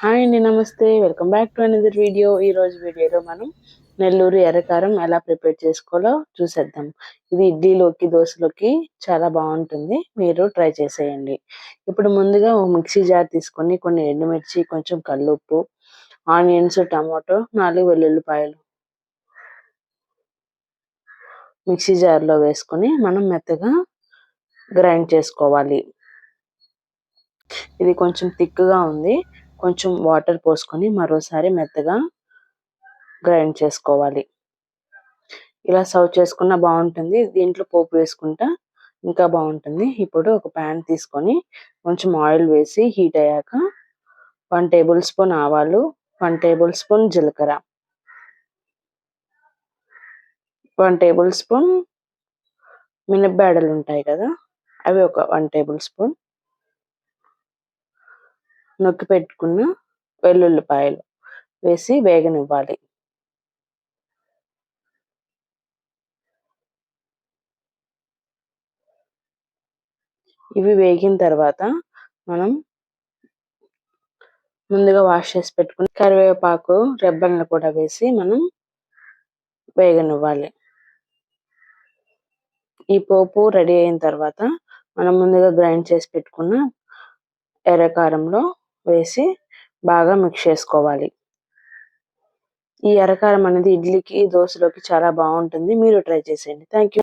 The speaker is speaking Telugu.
హాయ్ అండి, నమస్తే. Welcome back to another video. ఈరోజు వీడియోలో మనం నెల్లూరు ఎర్రకారం ఎలా ప్రిపేర్ చేసుకోవాలో చూసేద్దాం. ఇది ఇడ్లీలోకి, దోశలోకి చాలా బాగుంటుంది. మీరు ట్రై చేసేయండి. ఇప్పుడు ముందుగా ఒక మిక్సీ జార్ తీసుకొని కొన్ని ఎండుమిర్చి, కొంచెం కల్లుప్పు, ఆనియన్స్, టమాటో, 4 వెల్లుల్లిపాయలు మిక్సీ జార్లో వేసుకొని మనం మెత్తగా గ్రైండ్ చేసుకోవాలి. ఇది కొంచెం థిక్గా ఉంది. కొంచెం వాటర్ పోసుకొని మరోసారి మెత్తగా గ్రైండ్ చేసుకోవాలి. ఇలా సర్వ్ చేసుకున్న బాగుంటుంది. దీంట్లో పోపు వేసుకుంటా ఇంకా బాగుంటుంది. ఇప్పుడు ఒక ప్యాన్ తీసుకొని కొంచెం ఆయిల్ వేసి హీట్ అయ్యాక 1 టేబుల్ స్పూన్ ఆవాలు, 1 టేబుల్ స్పూన్ జీలకర్ర, 1 టేబుల్ స్పూన్ మినపబేడలు ఉంటాయి కదా, అవి ఒక 1 టేబుల్ స్పూన్, నొక్కి పెట్టుకున్న వెల్లుల్లిపాయలు వేసి వేగనివ్వాలి. ఇవి వేగిన తర్వాత మనం ముందుగా వాష్ చేసి పెట్టుకుని కరివేపాకు రెబ్బలను కూడా వేసి మనం వేగనివ్వాలి. ఈ పోపు రెడీ అయిన తర్వాత మనం ముందుగా గ్రైండ్ చేసి పెట్టుకున్న ఎర్రకారంలో వేసి బాగా మిక్స్ చేసుకోవాలి. ఈ ఎర్రకారం అనేది ఇడ్లీకి, దోశలోకి చాలా బాగుంటుంది. మీరు ట్రై చేసేయండి. Thank you.